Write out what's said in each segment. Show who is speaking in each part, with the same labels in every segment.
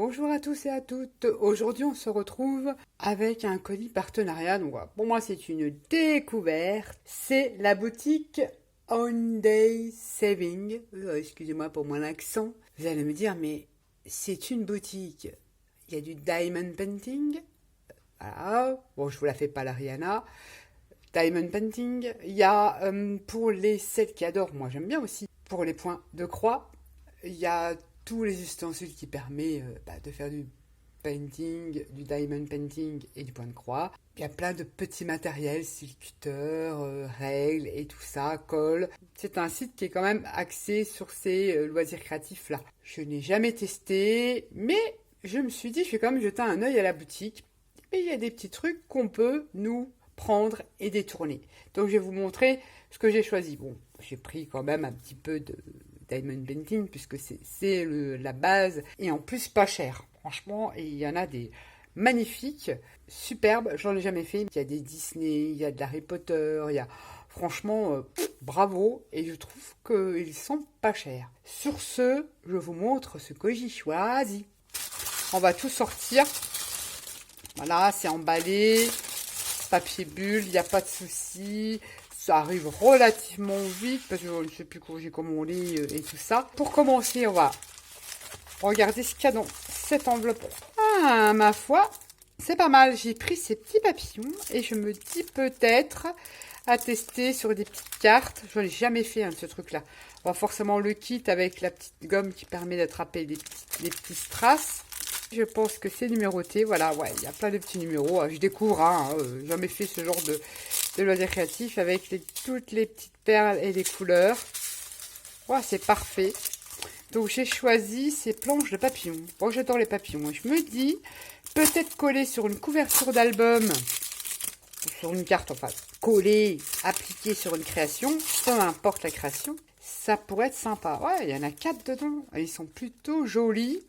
Speaker 1: Bonjour à tous et à toutes. Aujourd'hui, on se retrouve avec un colis partenariat. Donc, voilà, pour moi, c'est une découverte. C'est la boutique On Day Saving. Excusez-moi pour mon accent. Vous allez me dire, mais c'est une boutique. Il y a du diamond painting. Voilà. Bon, je vous la fais pas la Rihanna. Diamond painting. Il y a pour celles qui adorent, moi j'aime bien aussi, pour les points de croix. Il y a tous les ustensiles qui permettent de faire du painting, du diamond painting et du point de croix. Il y a plein de petits matériels, style cutter, règles et tout ça, colle. C'est un site qui est quand même axé sur ces loisirs créatifs-là. Je n'ai jamais testé, mais je me suis dit, je vais quand même jeter un œil à la boutique. Et il y a des petits trucs qu'on peut nous prendre et détourner. Donc je vais vous montrer ce que j'ai choisi. Bon, j'ai pris quand même un petit peu de diamond painting puisque c'est la base et en plus pas cher. Franchement, et il y en a des magnifiques, superbes. J'en ai jamais fait. Il y a des Disney, il y a de Harry Potter, il y a franchement bravo et je trouve qu'ils sont pas chers. Sur ce, je vous montre ce que j'ai choisi. On va tout sortir. Voilà, c'est emballé, papier bulle, il n'y a pas de souci. Ça arrive relativement vite parce que je ne sais plus comment on lit et tout ça. Pour commencer, on va regarder ce qu'il y a dans cette enveloppe. Ah, ma foi, c'est pas mal. J'ai pris ces petits papillons et je me dis peut-être à tester sur des petites cartes. Je n'ai jamais fait ce truc-là. On va forcément le kit avec la petite gomme qui permet d'attraper les petits strass. Je pense que c'est numéroté. Voilà, ouais, il y a plein de petits numéros. Je découvre, jamais fait ce genre de loisir créatif avec toutes les petites perles et les couleurs. Ouais, c'est parfait. Donc j'ai choisi ces planches de papillons. Bon, j'adore les papillons. Je me dis, peut-être coller sur une couverture d'album, sur une carte, enfin, coller, appliquer sur une création, peu importe la création, ça pourrait être sympa. Ouais, il y en a 4 dedans. Ils sont plutôt jolis.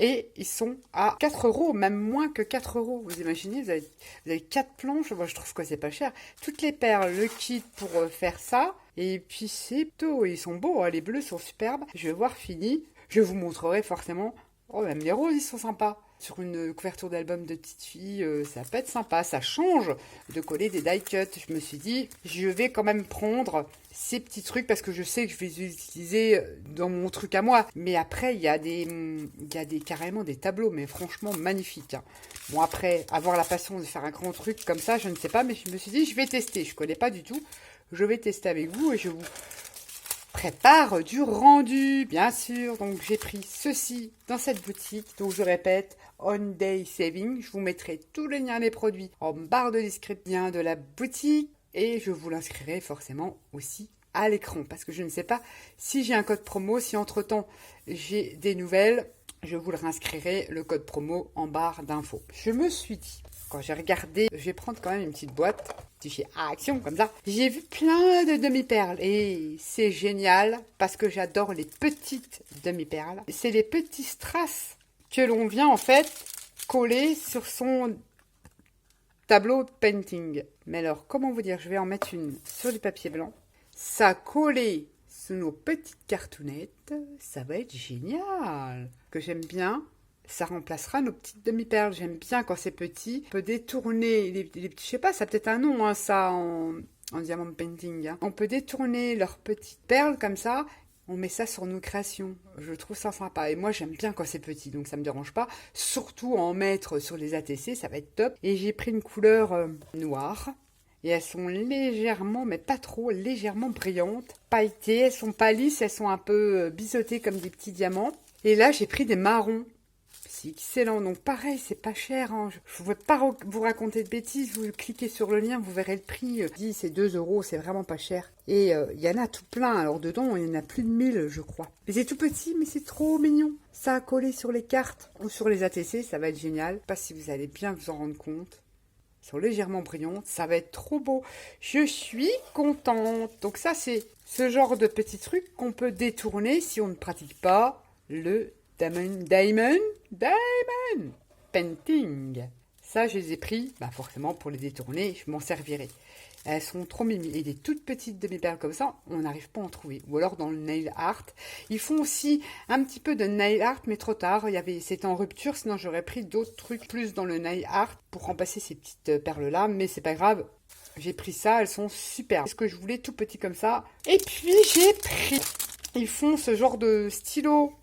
Speaker 1: Et ils sont à 4 €, même moins que 4 €. Vous imaginez, vous avez 4 planches. Moi, je trouve que c'est pas cher. Toutes les perles, le kit pour faire ça. Et puis, c'est tout. Ils sont beaux. Les bleus sont superbes. Je vais voir fini. Je vous montrerai forcément. Oh, même les roses, ils sont sympas. Sur une couverture d'album de petite fille, ça peut être sympa. Ça change de coller des die cuts. Je me suis dit, je vais quand même prendre ces petits trucs parce que je sais que je vais les utiliser dans mon truc à moi. Mais après, il y a carrément des tableaux, mais franchement magnifiques. Bon, après, avoir la passion de faire un grand truc comme ça, je ne sais pas, mais je me suis dit, je vais tester. Je ne connais pas du tout. Je vais tester avec vous et je vous prépare du rendu, bien sûr. Donc, j'ai pris ceci dans cette boutique. Donc, je répète, On Day Saving. Je vous mettrai tous les liens des produits en barre de description de la boutique. Et je vous l'inscrirai forcément aussi à l'écran. Parce que je ne sais pas si j'ai un code promo. Si entre-temps, j'ai des nouvelles, je vous le réinscrirai, le code promo en barre d'infos. Je me suis dit, quand j'ai regardé, je vais prendre quand même une petite boîte, petit chez Action comme ça. J'ai vu plein de demi-perles et c'est génial parce que j'adore les petites demi-perles. C'est les petits strass que l'on vient en fait coller sur son tableau painting. Mais alors, comment vous dire, je vais en mettre une sur du papier blanc. Ça collé sur nos petites cartounettes, ça va être génial. Que j'aime bien. Ça remplacera nos petites demi-perles. J'aime bien quand c'est petit. On peut détourner les petits, je sais pas, ça a peut-être un nom, ça, en diamond painting. On peut détourner leurs petites perles comme ça. On met ça sur nos créations. Je trouve ça sympa. Et moi, j'aime bien quand c'est petit, donc ça me dérange pas. Surtout en mettre sur les ATC, ça va être top. Et j'ai pris une couleur noire. Et elles sont légèrement, mais pas trop, légèrement brillantes. Pailletées, elles sont pas lisses, elles sont un peu biseautées comme des petits diamants. Et là, j'ai pris des marrons. C'est excellent. Donc pareil, c'est pas cher. Je ne veux pas vous raconter de bêtises. Vous cliquez sur le lien, vous verrez le prix. C'est 2 €, c'est vraiment pas cher. Et il y en a tout plein. Alors dedans, il y en a plus de 1000, je crois. Mais c'est tout petit, mais c'est trop mignon. Ça a collé sur les cartes ou sur les ATC, ça va être génial. Je sais pas si vous allez bien vous en rendre compte. Ils sont légèrement brillantes. Ça va être trop beau. Je suis contente. Donc ça, c'est ce genre de petits trucs qu'on peut détourner si on ne pratique pas le Diamond Painting. Ça, je les ai pris, forcément, pour les détourner, je m'en servirai. Elles sont trop mimi. Et des toutes petites demi-perles comme ça, on n'arrive pas à en trouver. Ou alors dans le nail art. Ils font aussi un petit peu de nail art, mais trop tard. C'était en rupture, sinon j'aurais pris d'autres trucs plus dans le nail art pour remplacer ces petites perles-là. Mais c'est pas grave. J'ai pris ça, elles sont super. C'est ce que je voulais, tout petit comme ça. Et puis j'ai pris... Ils font ce genre de stylo,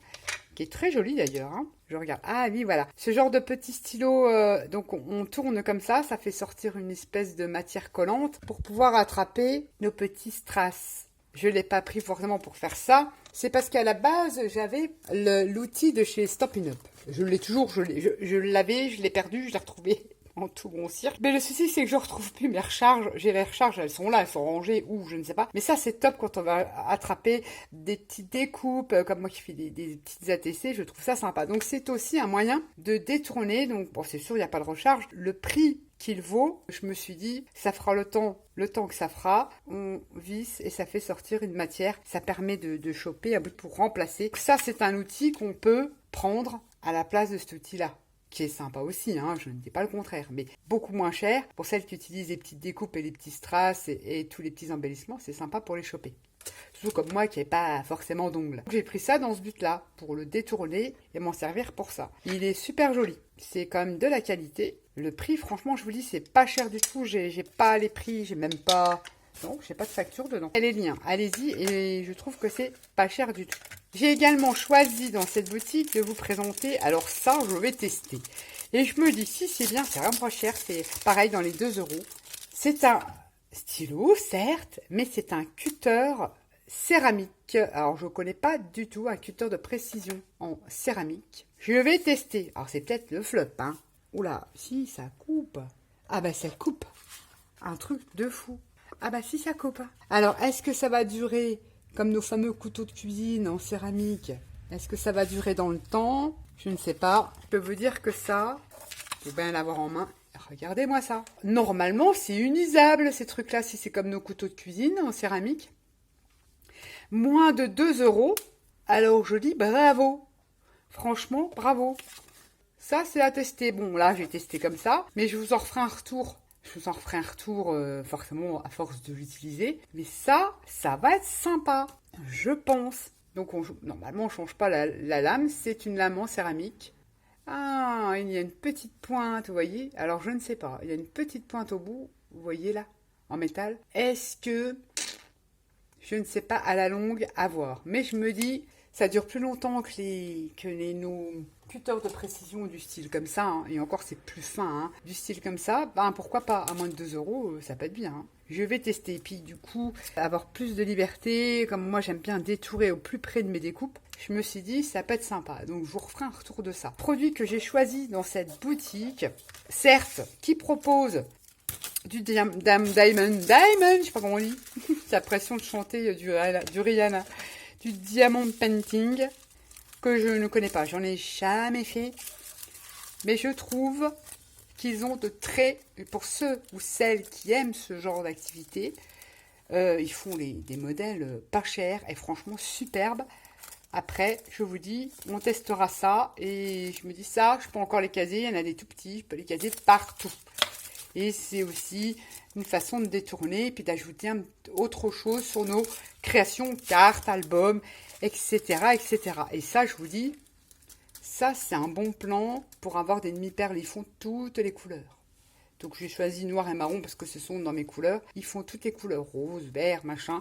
Speaker 1: qui est très joli d'ailleurs. Hein. Je regarde. Ah oui, voilà. Ce genre de petit stylo, donc on tourne comme ça fait sortir une espèce de matière collante pour pouvoir attraper nos petits strass. Je ne l'ai pas pris forcément pour faire ça. C'est parce qu'à la base, j'avais l'outil de chez Stop Up. Je l'ai toujours, je l'avais, je l'ai perdu, je l'ai retrouvé en tout bon cirque. Mais le souci, c'est que je retrouve plus mes recharges. J'ai les recharges, elles sont là, elles sont rangées ou je ne sais pas. Mais ça, c'est top quand on va attraper des petites découpes, comme moi qui fais des petites ATC. Je trouve ça sympa. Donc, c'est aussi un moyen de détourner. Donc, bon, c'est sûr, il n'y a pas de recharge. Le prix qu'il vaut, je me suis dit, ça fera le temps que ça fera, on visse et ça fait sortir une matière. Ça permet de choper un bout pour remplacer. Ça, c'est un outil qu'on peut prendre à la place de cet outil-là. Qui est sympa aussi, hein, je ne dis pas le contraire, mais beaucoup moins cher. Pour celles qui utilisent les petites découpes et les petits strass et tous les petits embellissements, c'est sympa pour les choper. Surtout comme moi qui n'ai pas forcément d'ongles. J'ai pris ça dans ce but-là, pour le détourner et m'en servir pour ça. Il est super joli, c'est quand même de la qualité. Le prix, franchement, je vous dis, c'est pas cher du tout. J'ai pas les prix, j'ai même pas... Non, j'ai pas de facture dedans. Les liens, allez-y, et je trouve que c'est pas cher du tout. J'ai également choisi dans cette boutique de vous présenter, alors ça, je vais tester. Et je me dis, si c'est bien, c'est vraiment pas cher, c'est pareil dans les 2 €. C'est un stylo, certes, mais c'est un cutter céramique. Alors, je connais pas du tout un cutter de précision en céramique. Je vais tester. Alors, c'est peut-être le flop, hein. Oula, si, ça coupe. Ah bah, ça coupe. Un truc de fou. Ah bah si, ça coupe. Alors, est-ce que ça va durer comme nos fameux couteaux de cuisine en céramique? Est-ce que ça va durer dans le temps? Je ne sais pas. Je peux vous dire que ça, je vais bien l'avoir en main. Regardez-moi ça. Normalement, c'est unisable, ces trucs-là, si c'est comme nos couteaux de cuisine en céramique. Moins de 2 €. Alors, je dis bravo. Franchement, bravo. Ça, c'est à tester. Bon, là, j'ai testé comme ça, mais je vous en referai un retour. Je vous en referai un retour forcément à force de l'utiliser. Mais ça va être sympa, je pense. Donc normalement, on ne change pas la lame. C'est une lame en céramique. Ah, il y a une petite pointe, vous voyez. Alors, je ne sais pas. Il y a une petite pointe au bout, vous voyez là, en métal. Est-ce que, je ne sais pas, à la longue, à voir. Mais je me dis, ça dure plus longtemps que nos cutters de précision du style comme ça, hein. Et encore c'est plus fin, hein. Du style comme ça, ben pourquoi pas, à moins de 2 €, ça peut être bien, hein. Je vais tester, et puis du coup, avoir plus de liberté, comme moi j'aime bien détourer au plus près de mes découpes, je me suis dit, ça peut être sympa, donc je vous referai un retour de ça. Produit que j'ai choisi dans cette boutique, certes, qui propose du diamond, je sais pas comment on dit, j'ai l'impression de chanter du Rihanna, du diamond painting, que je ne connais pas, j'en ai jamais fait, mais je trouve qu'ils ont pour ceux ou celles qui aiment ce genre d'activité, ils font des modèles pas chers et franchement superbes. Après, je vous dis, on testera ça et je me dis ça, je peux encore les caser, il y en a des tout petits, je peux les caser partout. Et c'est aussi une façon de détourner et puis d'ajouter autre chose sur nos créations, cartes, albums, etc., etc. Et ça, je vous dis, ça, c'est un bon plan pour avoir des demi-perles. Ils font toutes les couleurs. Donc, j'ai choisi noir et marron parce que ce sont dans mes couleurs. Ils font toutes les couleurs, rose, vert, machin.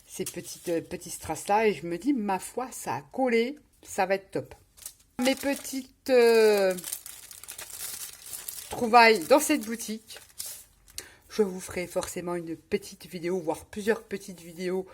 Speaker 1: Ces petits strass-là. Et je me dis, ma foi, ça a collé. Ça va être top. Mes petites trouvailles dans cette boutique. Je vous ferai forcément une petite vidéo, voire plusieurs petites vidéos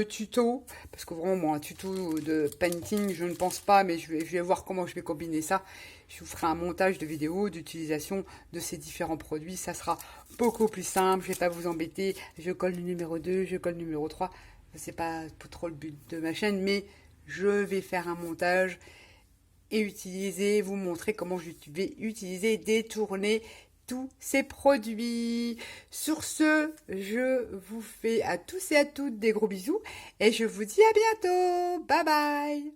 Speaker 1: tuto. Parce que vraiment, moi, un tuto de painting, je ne pense pas, mais je vais voir comment je vais combiner ça. Je vous ferai un montage de vidéos d'utilisation de ces différents produits. Ça sera beaucoup plus simple, je ne vais pas vous embêter. Je colle le numéro 2, je colle le numéro 3. Ce n'est pas trop le but de ma chaîne, mais je vais faire un montage et vous montrer comment je vais utiliser, détourner tous ces produits. Sur ce, je vous fais à tous et à toutes des gros bisous et je vous dis à bientôt. Bye bye.